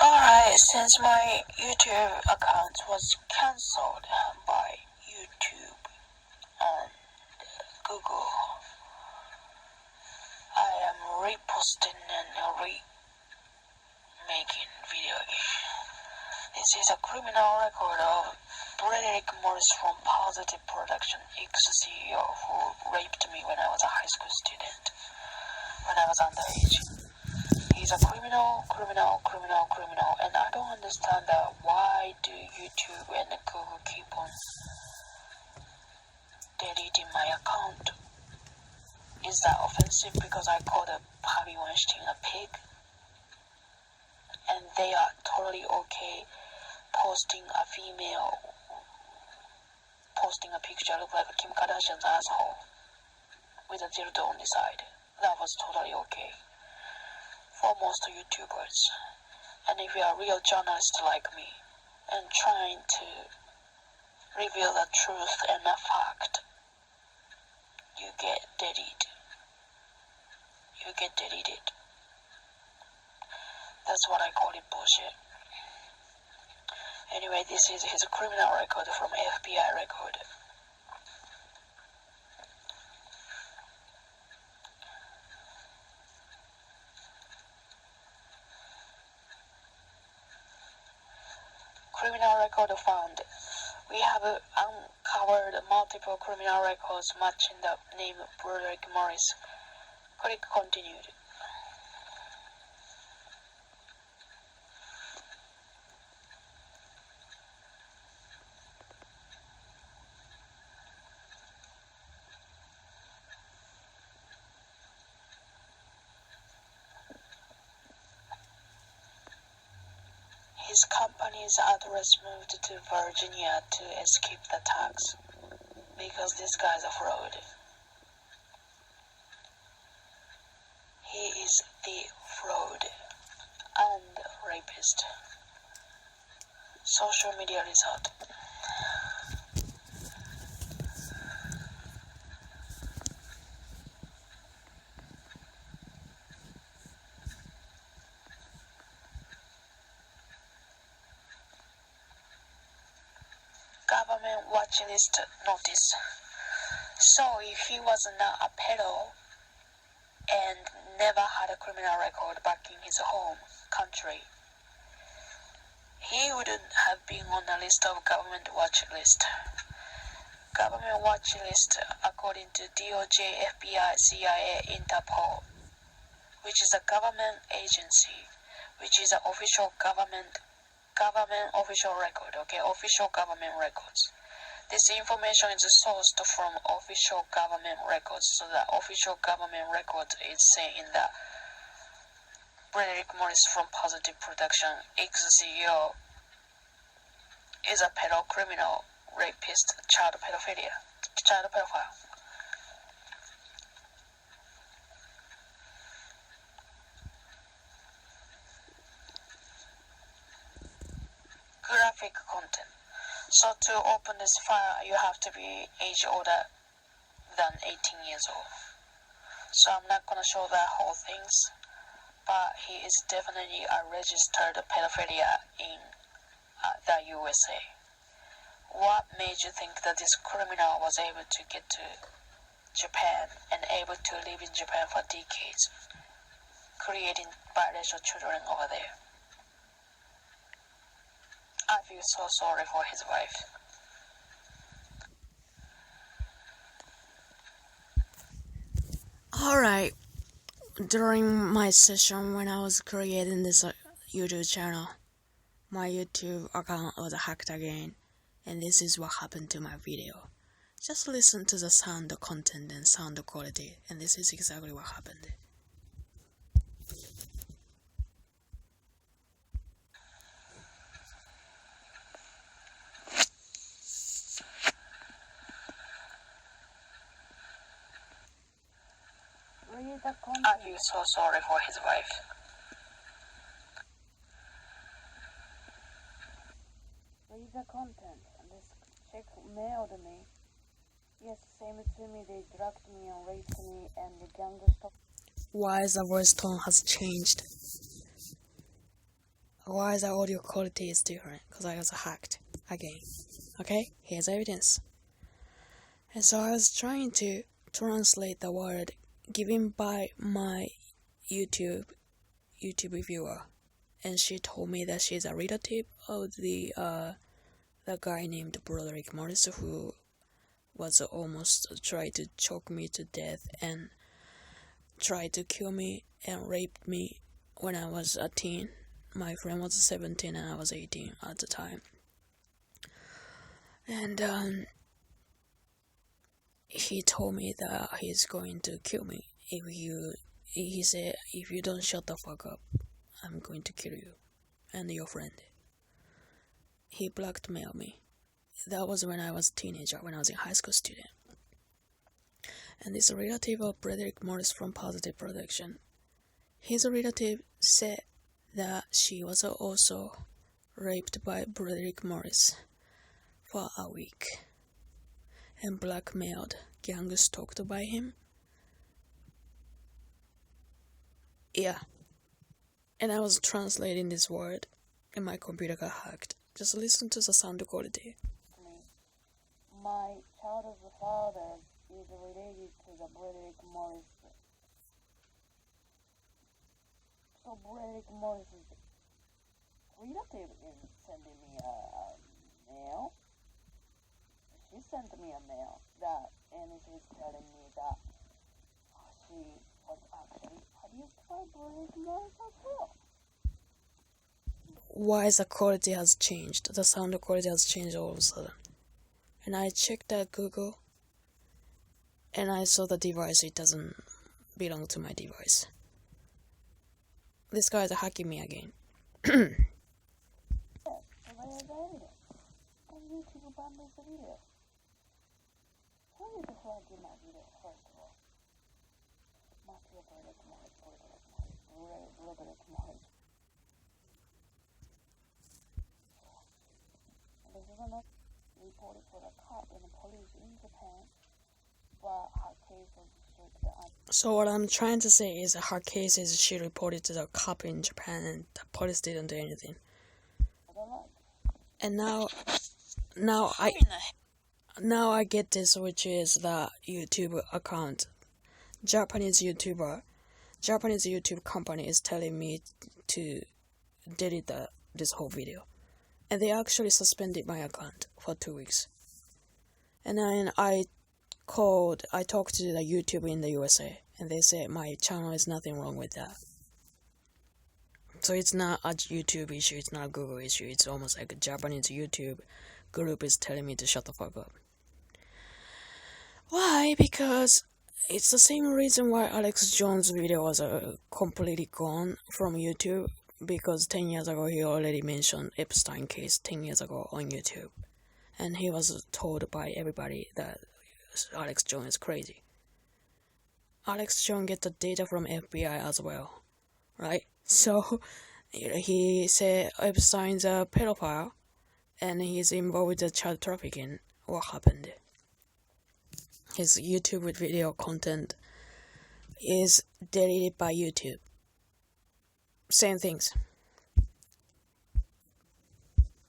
Alright, since my YouTube account was cancelled by YouTube and Google, I am reposting and remaking video again. This is a criminal record of Broderick Morris from Positive Production, ex-CEO who raped me when I was a high school student, when I was underage. He's a criminal, and I don't understand that. Why do YouTube and Google keep on deleting my account? Is that offensive because I called a Harvey Weinstein a pig? And they are totally okay posting a picture look like Kim Kardashian's asshole with a dildo on the side. That was totally okay for most YouTubers. And if you are a real journalist like me and trying to reveal the truth and the fact, you get deleted. You get deleted. That's what I call it, bullshit. Anyway, this is his criminal record from FBI record. Criminal record found. We have uncovered multiple criminal records matching the name Broderick Morris. Click continued. His company's address moved to Virginia to escape the tax because this guy's a fraud. He is the fraud and rapist. Social media result. Government watch list notice. So if he was not a pedo and never had a criminal record back in his home country, he wouldn't have been on the list of government watch list. Government watch list according to DOJ, FBI, CIA, Interpol, which is a government agency, which is an official government official record, okay, official government records. This information is sourced from official government records, so the official government record is saying that Broderick Morris from Positive Production, ex-CEO, is a pedo criminal, rapist, child pedophile. Graphic content. So to open this file, you have to be age older than 18 years old. So I'm not gonna show the whole things, but he is definitely a registered pedophilia in the USA. What made you think that this criminal was able to get to Japan and able to live in Japan for decades, creating biracial children over there? I feel so sorry for his wife. Alright, during my session when I was creating this YouTube channel, my YouTube account was hacked again, and this is what happened to my video. Just listen to the sound content and sound quality, and this is exactly what happened. I feel so sorry for his wife. Read the content. This chick mailed me. Yes, same to me. They drugged me and raped me, and the gang stopped. Why the voice tone has changed? Why the audio quality is different? Because I was hacked again. Okay, here's evidence. And so I was trying to translate the word given by my YouTube viewer, and she told me that she's a relative of the guy named Broderick Morris, who was almost tried to choke me to death and tried to kill me and rape me when I was a teen. My friend was 17 and I was 18 at the time. And he told me that he's going to kill me he said, if you don't shut the fuck up, I'm going to kill you and your friend. He blackmailed me. That was when I was a teenager, when I was a high school student. And this relative of Broderick Morris from Positive Production, his relative said that she was also raped by Broderick Morris for a week and blackmailed, gang stalked by him. Yeah. And I was translating this word and my computer got hacked. Just listen to the sound quality. My child's father is related to the Broderick Morris. So Broderick Morris's relative is sending me a mail. She sent me a mail and she's telling me that she was actually abused by Broderick Morris as well. Why the quality has changed? The sound quality has changed all of a sudden. And I checked at Google and I saw the device, it doesn't belong to my device. This guy is hacking me again. This is not reported for the cop and the police in Japan, but her case was strict. So what I'm trying to say is her case is she reported to the cop in Japan and the police didn't do anything. And now I get this, which is the YouTube account. Japanese YouTube company is telling me to delete this whole video. And they actually suspended my account for 2 weeks. And then I talked to the YouTube in the USA, and they said my channel is nothing wrong with that. So it's not a YouTube issue, it's not a Google issue, it's almost like a Japanese YouTube group is telling me to shut the fuck up. Why? Because it's the same reason why Alex Jones' video was completely gone from YouTube. Because 10 years ago he already mentioned Epstein case 10 years ago on YouTube. And he was told by everybody that Alex Jones is crazy. Alex Jones get the data from FBI as well, right? So he said Epstein's a pedophile and he's involved with the child trafficking. What happened? His YouTube video content is deleted by YouTube. Same things.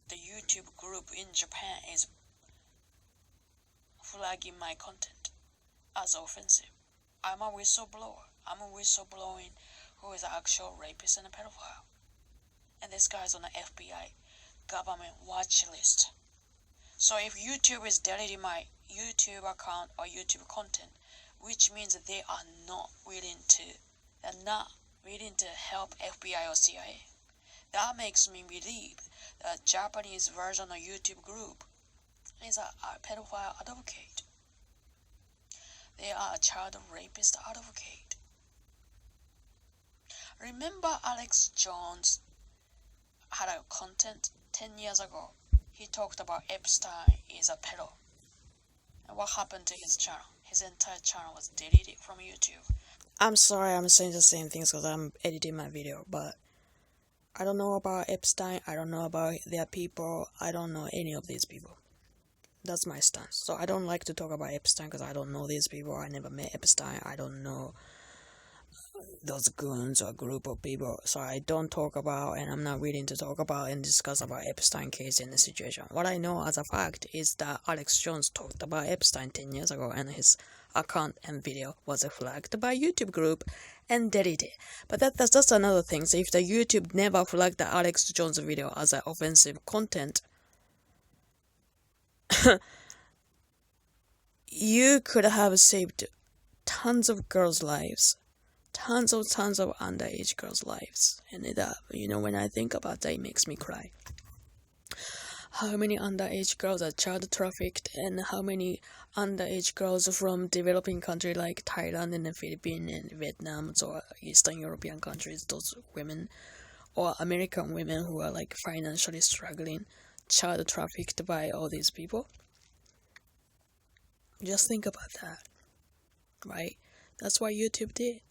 The YouTube group in Japan is flagging my content as offensive. I'm a whistleblower. I'm a whistleblowing who is an actual rapist and a pedophile. And this guy's on the FBI government watch list. So if YouTube is deleting my YouTube account or YouTube content, which means that they are not willing to help FBI or CIA. That makes me believe that Japanese version of YouTube group is a pedophile advocate. They are a child rapist advocate. Remember Alex Jones had a content 10 years ago. He talked about Epstein is a pedo. And what happened to his channel? His entire channel was deleted from YouTube. I'm sorry I'm saying the same things because I'm editing my video, but I don't know about Epstein, I don't know about their people, I don't know any of these people. That's my stance. So I don't like to talk about Epstein because I don't know these people, I never met Epstein, I don't know those goons or group of people. So I don't talk about, and I'm not willing to talk about and discuss about Epstein case in the situation. What I know as a fact is that Alex Jones talked about Epstein 10 years ago, and his account and video was flagged by YouTube group and deleted. But that's just another thing. So if the YouTube never flagged the Alex Jones video as an offensive content, you could have saved tons of girls' lives, tons of underage girls' lives, and when I think about that, it makes me cry. How many underage girls are child trafficked, and how many underage girls from developing countries like Thailand and the Philippines and Vietnam, or Eastern European countries, those women, or American women who are like financially struggling, child trafficked by all these people. Just think about that, right? That's what YouTube did.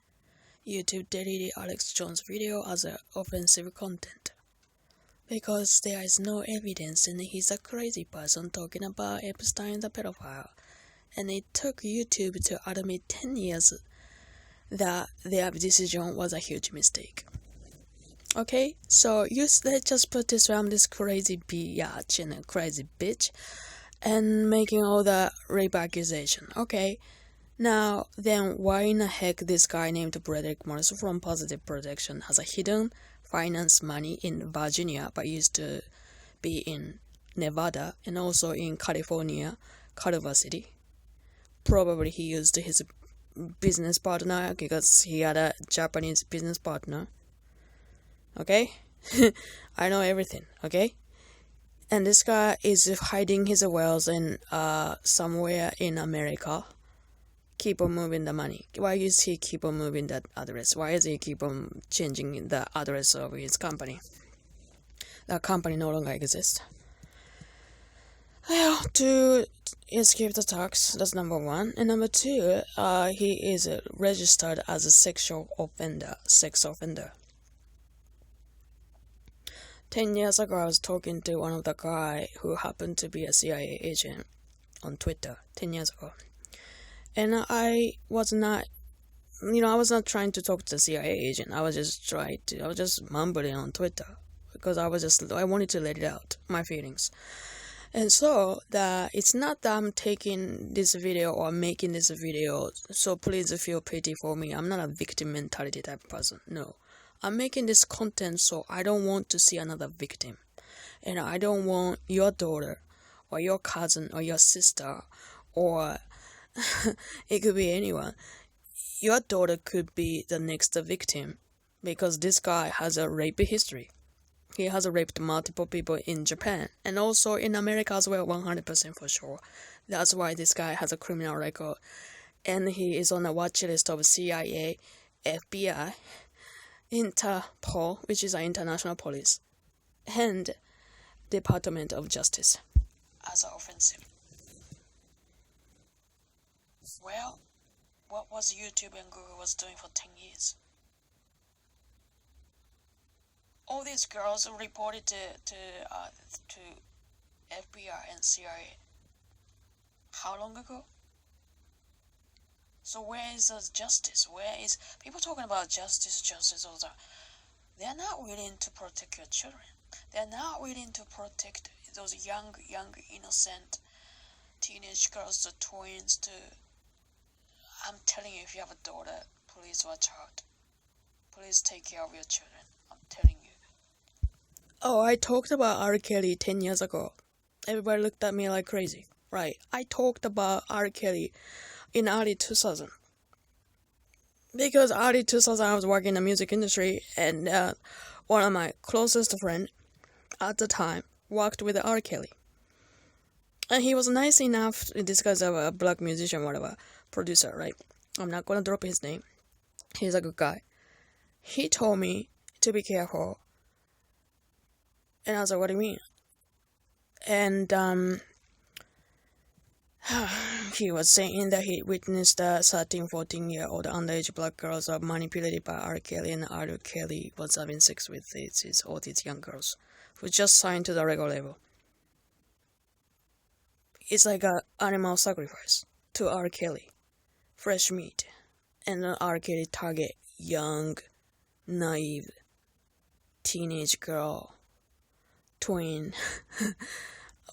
YouTube deleted Alex Jones' video as an offensive content because there is no evidence and he's a crazy person talking about Epstein the pedophile. And it took YouTube to admit 10 years that their decision was a huge mistake. Okay, so let's just put this around this crazy biatch and a crazy bitch and making all the rape accusation. Okay, now then why in the heck this guy named Broderick Morris from Positive Protection has a hidden finance money in Virginia but used to be in Nevada and also in California, Culver City? Probably he used his business partner because he had a Japanese business partner. Okay? I know everything, okay? And this guy is hiding his wealth in somewhere in America. Keep on moving the money. Why is he keep on moving that address? Why is he keep on changing the address of his company? That company no longer exists. Well, to escape the tax, that's number one. And number two, he is registered as a sex offender. 10 years ago, I was talking to one of the guy who happened to be a CIA agent on Twitter 10 years ago. And I was not trying to talk to the CIA agent. I was just mumbling on Twitter because I wanted to let it out, my feelings. And so it's not that I'm taking this video or making this video, so please feel pity for me. I'm not a victim mentality type of person. No. I'm making this content so I don't want to see another victim. And I don't want your daughter or your cousin or your sister or it could be anyone. Your daughter could be the next victim because this guy has a rape history. He has raped multiple people in Japan and also in America as well, 100% for sure. That's why this guy has a criminal record and he is on a watch list of CIA, FBI, Interpol, which is an international police, and Department of Justice as an offensive. Well, what was YouTube and Google was doing for 10 years? All these girls reported to FBI and CIA. How long ago? So where is the justice? Where is people talking about justice all the time? They're not willing to protect your children. They're not willing to protect those young, innocent teenage girls, the twins. I'm telling you, if you have a daughter, please watch out. Please take care of your children. I'm telling you. Oh, I talked about R. Kelly 10 years ago. Everybody looked at me like crazy. Right. I talked about R. Kelly in early 2000. Because early 2000 I was working in the music industry and one of my closest friends at the time worked with R. Kelly. And he was nice enough, this guy's a black musician, whatever, producer, right? I'm not gonna drop his name. He's a good guy. He told me to be careful. And I was like, what do you mean? And he was saying that he witnessed 13, 14-year-old underage black girls are manipulated by R. Kelly, and R. Kelly was having sex with all these young girls who just signed to the regular level. It's like an animal sacrifice to R. Kelly. Fresh meat. And R. Kelly target young, naive teenage girl, twin,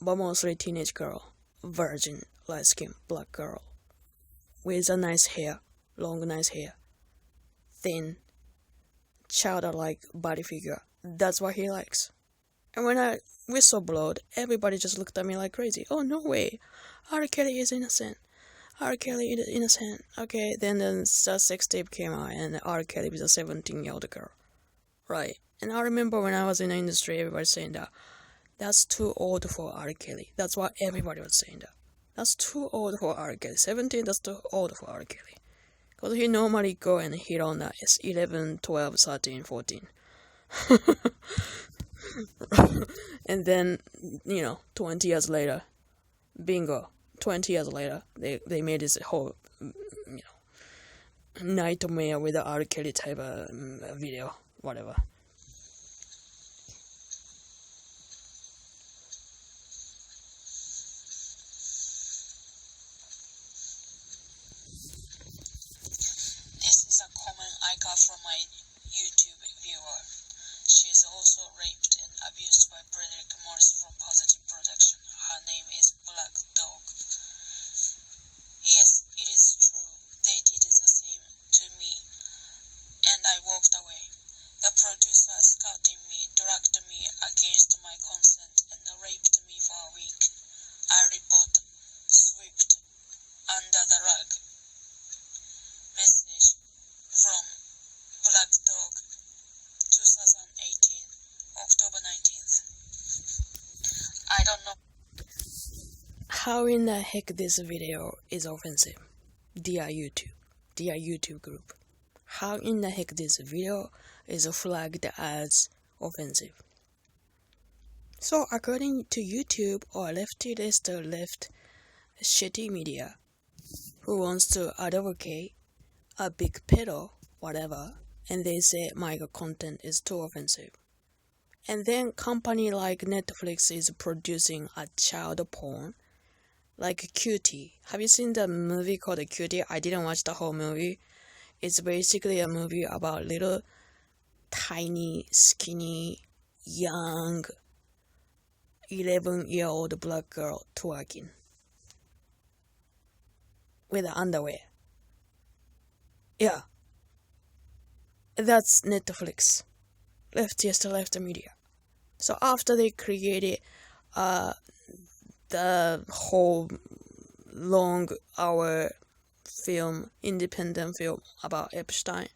but mostly teenage girl, virgin, light skin, black girl, with a nice hair, long nice hair, thin, childlike body figure. That's what he likes. And when I whistleblowed, everybody just looked at me like crazy. Oh, no way. R. Kelly is innocent. R. Kelly is innocent. Okay, then the sex tape came out and R. Kelly was a 17-year-old girl. Right. And I remember when I was in the industry, everybody saying that. That's too old for R. Kelly. That's what everybody was saying that. That's too old for R. Kelly. 17, that's too old for R. Kelly. Because he normally go and hit on that. It's 11, 12, 13, 14. And then, 20 years later, bingo. 20 years later, they made this whole, nightmare with the R. Kelly type of video, whatever. This is a comment I got from my YouTube viewer. She is also raped and abused by Broderick Morris from Positive Production. Her name is Black Dog. Yes, it is true. They did the same to me, and I walked away. The producer scouted me, dragged me against my consent, and raped me for a week. I report, swept under the rug. Message from Black Dog, 2018, October 19th. I don't know. How in the heck this video is offensive? Dear YouTube group. How in the heck this video is flagged as offensive? So according to YouTube or leftist or left shitty media who wants to advocate a big pedo, whatever, and they say my content is too offensive. And then company like Netflix is producing a child porn like Cutie. Have you seen the movie called Cutie? I didn't watch the whole movie. It's basically a movie about little tiny, skinny, young 11-year-old black girl twerking with underwear. Yeah. That's Netflix. Left media. So after they created the whole long hour film, independent film about Epstein,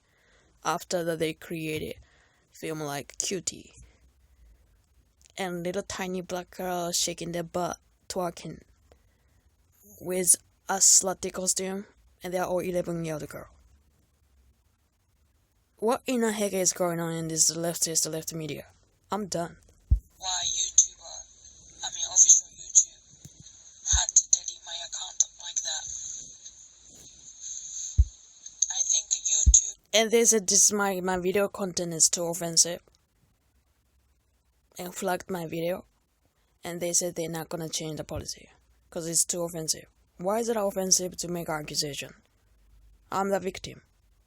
after that they created film like Cutie and little tiny black girl shaking their butt twerking with a slutty costume, and they're all 11-year-old girl. What in the heck is going on in this left media? I'm done. Why official YouTube had to delete my account like that. I think YouTube... And they said my video content is too offensive and flagged my video, and they said they're not gonna change the policy because it's too offensive. Why is it offensive to make accusation? I'm the victim,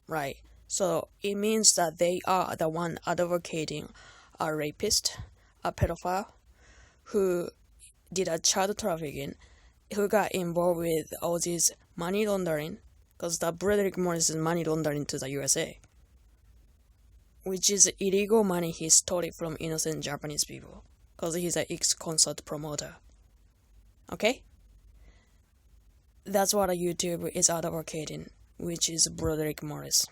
right? So it means that they are the one advocating a rapist, a pedophile, who did a child trafficking, who got involved with all this money laundering, because the Broderick Morris is money laundering to the USA, which is illegal money he stole it from innocent Japanese people, because he's an ex-concert promoter. Okay? That's what a YouTube is advocating, which is Broderick Morris.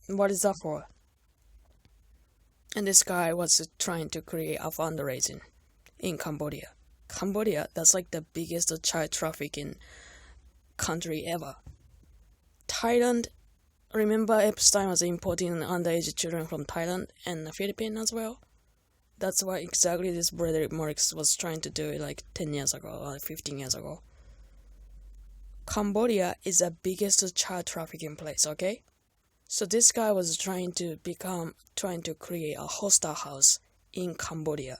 What is that for? And this guy was trying to create a fundraising in Cambodia. Cambodia, that's like the biggest child trafficking country ever. Thailand, remember Epstein was importing underage children from Thailand and the Philippines as well? That's what exactly this Broderick Morris was trying to do like 10 years ago or 15 years ago. Cambodia is the biggest child trafficking place, okay? So this guy was trying to create a hostel house in Cambodia.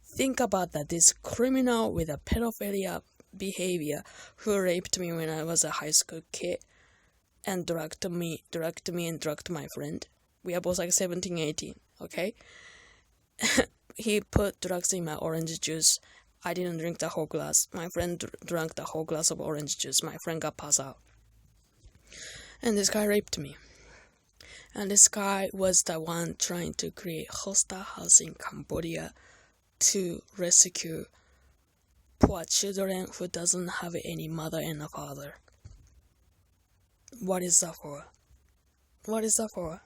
Think about that, this criminal with a pedophilia behavior who raped me when I was a high school kid and drugged me and drugged my friend. We are both like 17, 18, okay? He put drugs in my orange juice. I didn't drink the whole glass. My friend drank the whole glass of orange juice. My friend got passed out. And this guy raped me. And this guy was the one trying to create hostel house in Cambodia to rescue poor children who doesn't have any mother and a father. What is that for? What is that for?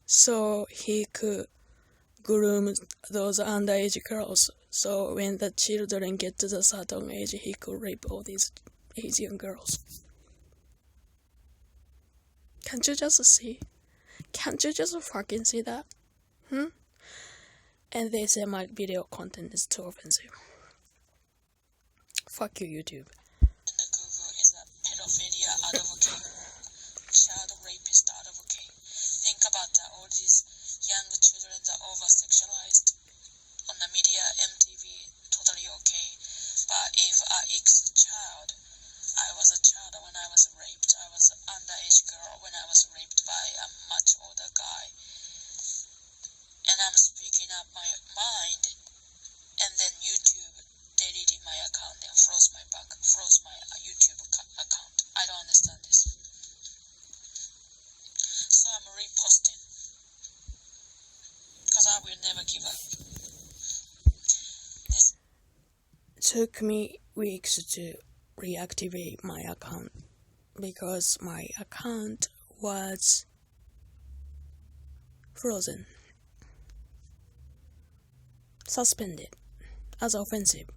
So he could groom those underage girls. So when the children get to the certain age, he could rape all these Asian girls. Can't you just see? Can't you just fucking see that? And they say my video content is too offensive. Fuck you, YouTube. And the Google is a pedophilia advocate, child rapist advocate. Think about that. All these young children are over-sexualized. On the media, MTV, totally okay. But if I X child, I was a child when I was raped. I was an underage girl when I was raped by a much older guy. And I'm speaking up my mind, and then YouTube deleted my account and froze my YouTube account. I don't understand this. So I'm reposting, because I will never give up. This took me weeks to reactivate my account because my account was frozen, suspended as offensive.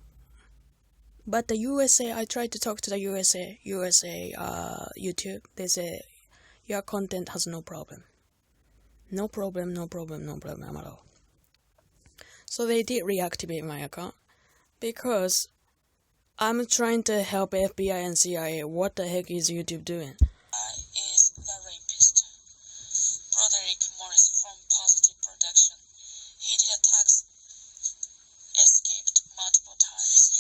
But the USA, I tried to talk to the USA YouTube. They say your content has no problem at all. So they did reactivate my account because I'm trying to help FBI and CIA. What the heck is YouTube doing? is the rapist. Broderick Morris from Positive Production. He did attacks, escaped multiple times.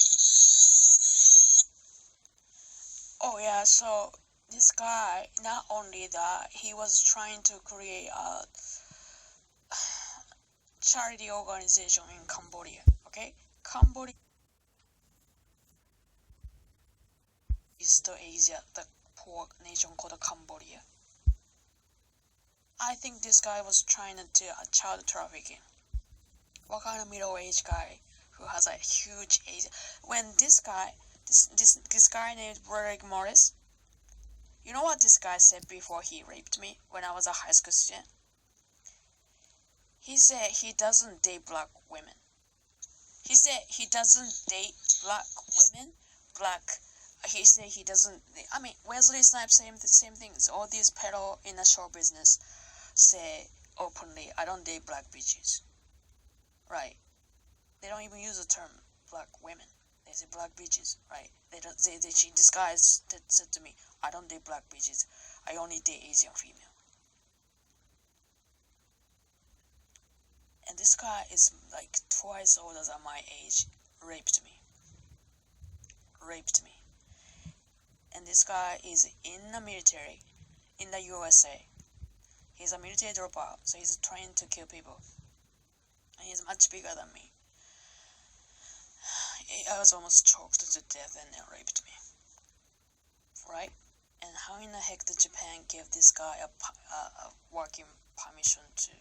Oh yeah, so this guy, not only that, he was trying to create a charity organization in Cambodia, okay? Cambodia, East Asia, the poor nation called Cambodia. I think this guy was trying to do a child trafficking. What kind of middle-aged guy who has a huge age? When this guy named Broderick Morris, you know what this guy said before he raped me when I was a high school student? He said he doesn't date black women. He said he doesn't date black women. He said he doesn't. I mean, Wesley Snipes saying the same things. All these pedo in the show business say openly, I don't date black bitches. Right? They don't even use the term black women. They say black bitches. Right? This guy said to me, I don't date black bitches. I only date Asian female. And this guy is like twice older than my age. Raped me. And this guy is in the military, in the USA. He's a military dropout, so he's trying to kill people. And he's much bigger than me. I was almost choked to death and then raped me. Right? And how in the heck did Japan give this guy a working permission to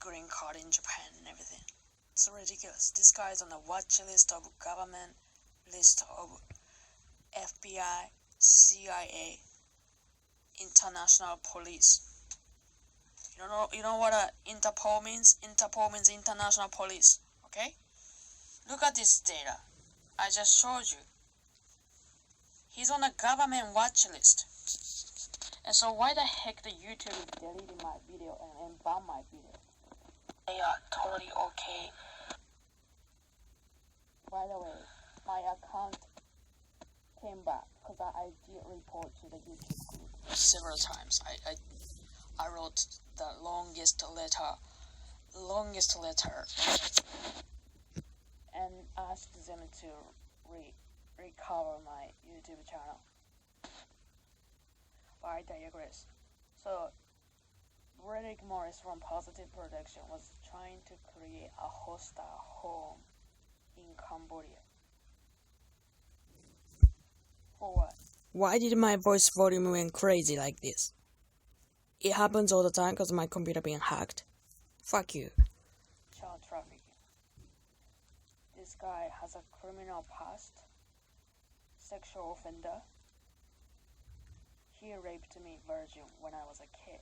green card in Japan and everything? It's ridiculous. This guy is on the watch list of government, list of FBI, CIA, international police. You know what Interpol means? Interpol means international police. Okay? Look at this data. I just showed you. He's on a government watch list. And so why the heck the YouTube deleted my video and banned my video? They are totally okay. By the way, my account came back because I did report to the YouTube group several times. I wrote the longest letter, and asked them to recover my YouTube channel. But I digress. So, Broderick Morris from Positive Production was trying to create a hostile home in Cambodia. For what? Why did my voice volume went crazy like this? It happens all the time because my computer being hacked. Fuck you. Child trafficking. This guy has a criminal past. Sexual offender. He raped me virgin when I was a kid.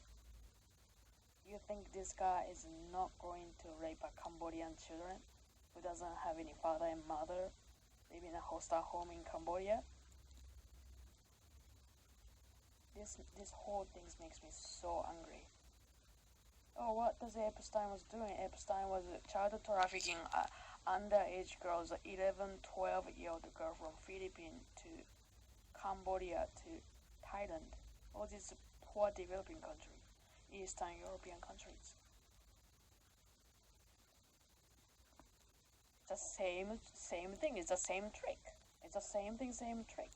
You think this guy is not going to rape a Cambodian children who doesn't have any father and mother living in a hostile home in Cambodia? This whole thing makes me so angry. Oh, what does Epstein was doing? Epstein was child trafficking underage girls, 11, 12-year-old girl from Philippines to Cambodia to Thailand. All these poor developing countries. Eastern European countries. The same thing. It's the same trick. It's the same thing, same trick.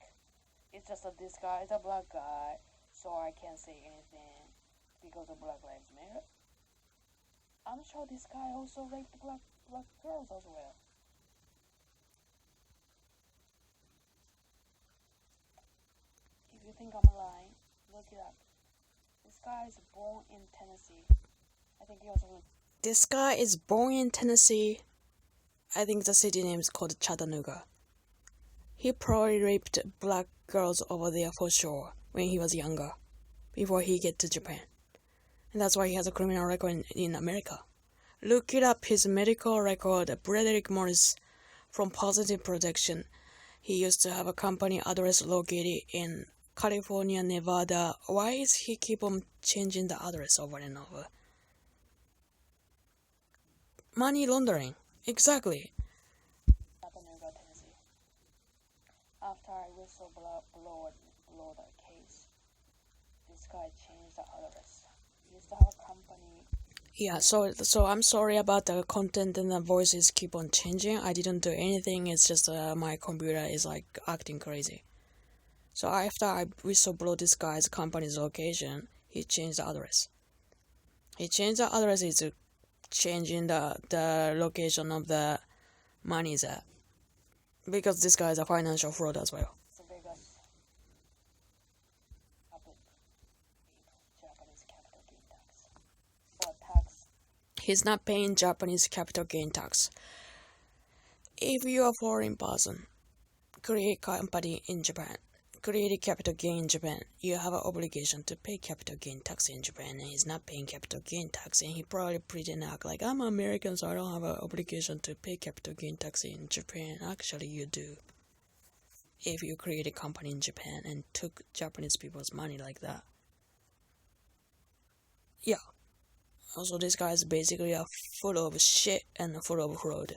It's just that this guy is a black guy, so I can't say anything because of Black Lives Matter. I'm sure this guy also raped black girls as well. If you think I'm lying, look it up. This guy is born in Tennessee. I think he also... This guy is born in Tennessee. I think the city name is called Chattanooga. He probably raped black girls over there for sure when he was younger, before he get to Japan. And that's why he has a criminal record in America. Look it up, his medical record, Broderick Morris from Positive Production. He used to have a company address located in California, Nevada. Why is he keep on changing the address over and over? Money laundering. Exactly. Chattanooga, Tennessee. After I whistleblow the case, this guy changed the address. He used to have a company. Yeah, so I'm sorry about the content and the voices keep on changing. I didn't do anything. It's just my computer is like acting crazy. So after I whistleblow this guy's company's location, he changed the address. He changed the address is changing the location of the money there. Because this guy is a financial fraud as well. He's not paying Japanese capital gain tax. If you are a foreign person, create company in Japan, create capital gain in Japan, you have an obligation to pay capital gain tax in Japan, and he's not paying capital gain tax, and he probably pretend act like, I'm American, so I don't have an obligation to pay capital gain tax in Japan. Actually, you do. If you create a company in Japan and took Japanese people's money like that. Yeah. Also, this guy is basically full of shit and full of fraud.